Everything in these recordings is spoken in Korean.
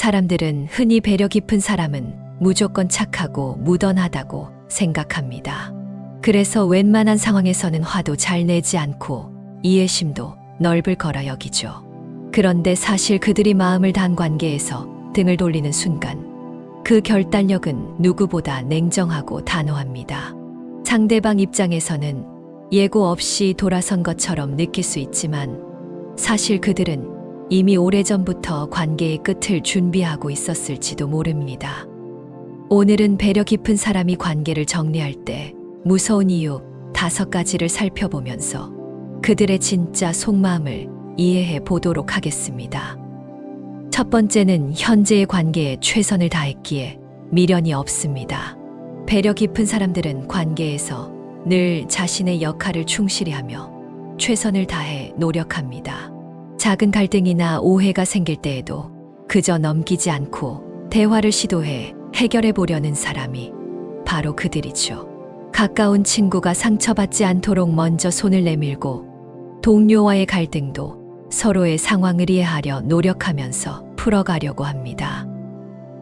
사람들은 흔히 배려 깊은 사람은 무조건 착하고 무던하다고 생각합니다. 그래서 웬만한 상황에서는 화도 잘 내지 않고 이해심도 넓을 거라 여기죠. 그런데 사실 그들이 마음을 다한 관계에서 등을 돌리는 순간 그 결단력은 누구보다 냉정하고 단호합니다. 상대방 입장에서는 예고 없이 돌아선 것처럼 느낄 수 있지만 사실 그들은 이미 오래전부터 관계의 끝을 준비하고 있었을지도 모릅니다. 오늘은 배려 깊은 사람이 관계를 정리할 때 무서운 이유 5가지를 살펴보면서 그들의 진짜 속마음을 이해해 보도록 하겠습니다. 첫 번째는 현재의 관계에 최선을 다했기에 미련이 없습니다. 배려 깊은 사람들은 관계에서 늘 자신의 역할을 충실히 하며 최선을 다해 노력합니다. 작은 갈등이나 오해가 생길 때에도 그저 넘기지 않고 대화를 시도해 해결해 보려는 사람이 바로 그들이죠. 가까운 친구가 상처받지 않도록 먼저 손을 내밀고 동료와의 갈등도 서로의 상황을 이해하려 노력하면서 풀어가려고 합니다.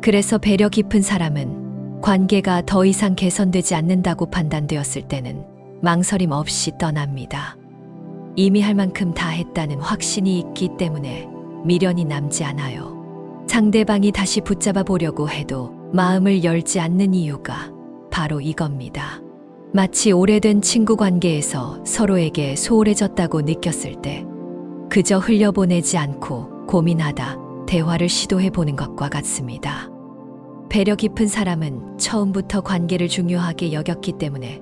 그래서 배려 깊은 사람은 관계가 더 이상 개선되지 않는다고 판단되었을 때는 망설임 없이 떠납니다. 이미 할 만큼 다 했다는 확신이 있기 때문에 미련이 남지 않아요. 상대방이 다시 붙잡아 보려고 해도 마음을 열지 않는 이유가 바로 이겁니다. 마치 오래된 친구 관계에서 서로에게 소홀해졌다고 느꼈을 때 그저 흘려보내지 않고 고민하다 대화를 시도해 보는 것과 같습니다. 배려 깊은 사람은 처음부터 관계를 중요하게 여겼기 때문에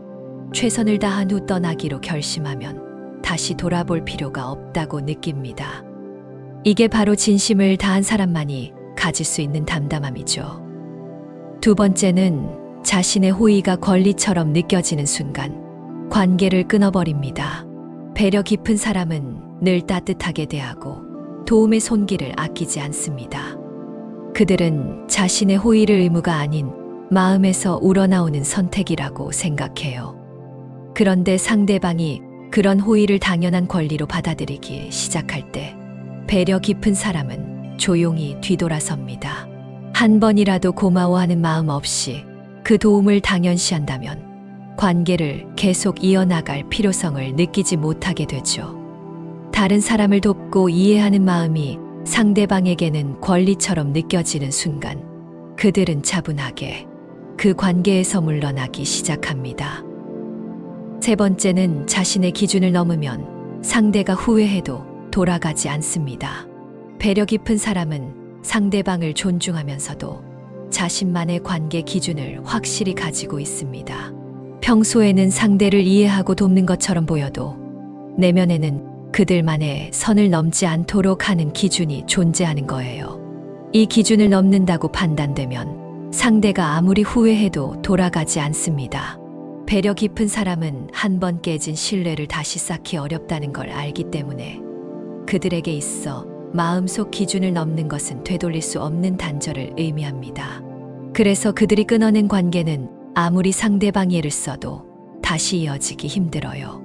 최선을 다한 후 떠나기로 결심하면 다시 돌아볼 필요가 없다고 느낍니다. 이게 바로 진심을 다한 사람만이 가질 수 있는 담담함이죠. 두 번째는 자신의 호의가 권리처럼 느껴지는 순간 관계를 끊어버립니다. 배려 깊은 사람은 늘 따뜻하게 대하고 도움의 손길을 아끼지 않습니다. 그들은 자신의 호의를 의무가 아닌 마음에서 우러나오는 선택이라고 생각해요. 그런데 상대방이 그런 호의를 당연한 권리로 받아들이기 시작할 때 배려 깊은 사람은 조용히 뒤돌아섭니다. 한 번이라도 고마워하는 마음 없이 그 도움을 당연시한다면 관계를 계속 이어나갈 필요성을 느끼지 못하게 되죠. 다른 사람을 돕고 이해하는 마음이 상대방에게는 권리처럼 느껴지는 순간 그들은 차분하게 그 관계에서 물러나기 시작합니다. 세 번째는 자신의 기준을 넘으면 상대가 후회해도 돌아가지 않습니다. 배려 깊은 사람은 상대방을 존중하면서도 자신만의 관계 기준을 확실히 가지고 있습니다. 평소에는 상대를 이해하고 돕는 것처럼 보여도 내면에는 그들만의 선을 넘지 않도록 하는 기준이 존재하는 거예요. 이 기준을 넘는다고 판단되면 상대가 아무리 후회해도 돌아가지 않습니다. 배려 깊은 사람은 한 번 깨진 신뢰를 다시 쌓기 어렵다는 걸 알기 때문에 그들에게 있어 마음속 기준을 넘는 것은 되돌릴 수 없는 단절을 의미합니다. 그래서 그들이 끊어낸 관계는 아무리 상대방이 애를 써도 다시 이어지기 힘들어요.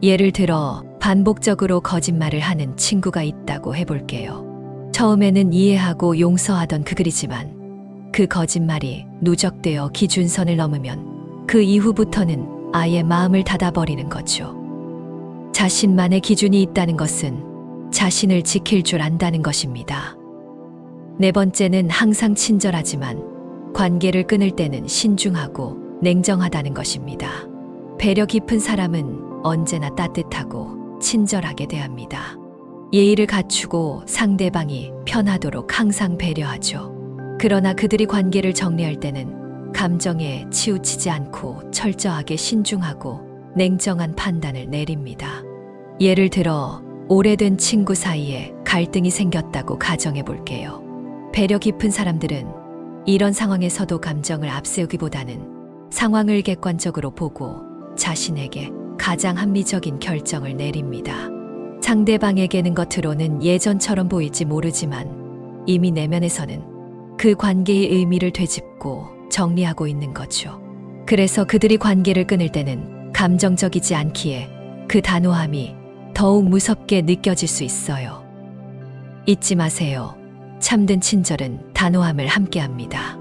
예를 들어 반복적으로 거짓말을 하는 친구가 있다고 해볼게요. 처음에는 이해하고 용서하던 그들이지만 그 거짓말이 누적되어 기준선을 넘으면 그 이후부터는 아예 마음을 닫아버리는 거죠. 자신만의 기준이 있다는 것은 자신을 지킬 줄 안다는 것입니다. 네 번째는 항상 친절하지만 관계를 끊을 때는 신중하고 냉정하다는 것입니다. 배려 깊은 사람은 언제나 따뜻하고 친절하게 대합니다. 예의를 갖추고 상대방이 편하도록 항상 배려하죠. 그러나 그들이 관계를 정리할 때는 감정에 치우치지 않고 철저하게 신중하고 냉정한 판단을 내립니다. 예를 들어 오래된 친구 사이에 갈등이 생겼다고 가정해 볼게요. 배려 깊은 사람들은 이런 상황에서도 감정을 앞세우기보다는 상황을 객관적으로 보고 자신에게 가장 합리적인 결정을 내립니다. 상대방에게는 겉으로는 예전처럼 보일지 모르지만 이미 내면에서는 그 관계의 의미를 되짚고 정리하고 있는 거죠. 그래서 그들이 관계를 끊을 때는 감정적이지 않기에 그 단호함이 더욱 무섭게 느껴질 수 있어요. 잊지 마세요. 참된 친절은 단호함을 함께합니다.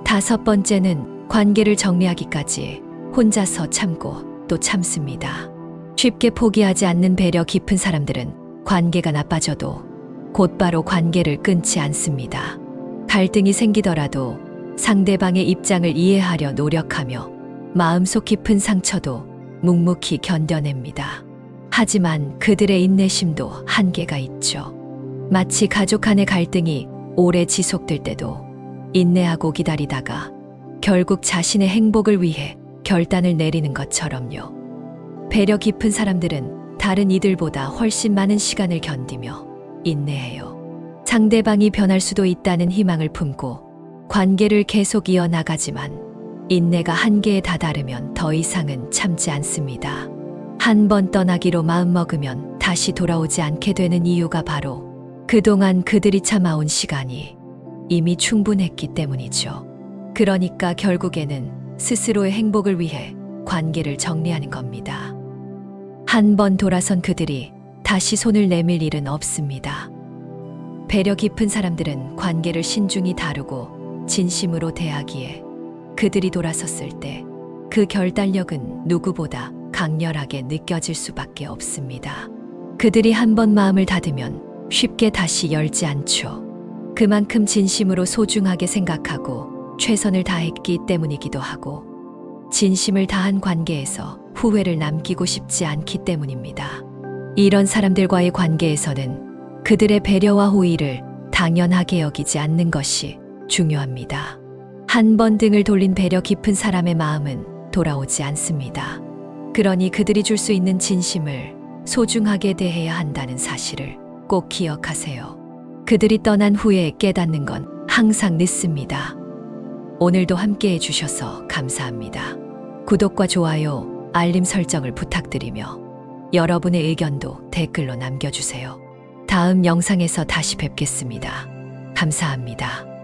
다섯 번째는 관계를 정리하기까지 혼자서 참고 또 참습니다. 쉽게 포기하지 않는 배려 깊은 사람들은 관계가 나빠져도 곧바로 관계를 끊지 않습니다. 갈등이 생기더라도 상대방의 입장을 이해하려 노력하며 마음속 깊은 상처도 묵묵히 견뎌냅니다. 하지만 그들의 인내심도 한계가 있죠. 마치 가족 간의 갈등이 오래 지속될 때도 인내하고 기다리다가 결국 자신의 행복을 위해 결단을 내리는 것처럼요. 배려 깊은 사람들은 다른 이들보다 훨씬 많은 시간을 견디며 인내해요. 상대방이 변할 수도 있다는 희망을 품고 관계를 계속 이어나가지만 인내가 한계에 다다르면 더 이상은 참지 않습니다. 한 번 떠나기로 마음먹으면 다시 돌아오지 않게 되는 이유가 바로 그동안 그들이 참아온 시간이 이미 충분했기 때문이죠. 그러니까 결국에는 스스로의 행복을 위해 관계를 정리하는 겁니다. 한 번 돌아선 그들이 다시 손을 내밀 일은 없습니다. 배려 깊은 사람들은 관계를 신중히 다루고 진심으로 대하기에 그들이 돌아섰을 때 그 결단력은 누구보다 강렬하게 느껴질 수밖에 없습니다. 그들이 한 번 마음을 닫으면 쉽게 다시 열지 않죠. 그만큼 진심으로 소중하게 생각하고 최선을 다했기 때문이기도 하고 진심을 다한 관계에서 후회를 남기고 싶지 않기 때문입니다. 이런 사람들과의 관계에서는 그들의 배려와 호의를 당연하게 여기지 않는 것이 중요합니다. 한 번 등을 돌린 배려 깊은 사람의 마음은 돌아오지 않습니다. 그러니 그들이 줄 수 있는 진심을 소중하게 대해야 한다는 사실을 꼭 기억하세요. 그들이 떠난 후에 깨닫는 건 항상 늦습니다. 오늘도 함께 해주셔서 감사합니다. 구독과 좋아요, 알림 설정을 부탁드리며 여러분의 의견도 댓글로 남겨주세요. 다음 영상에서 다시 뵙겠습니다. 감사합니다.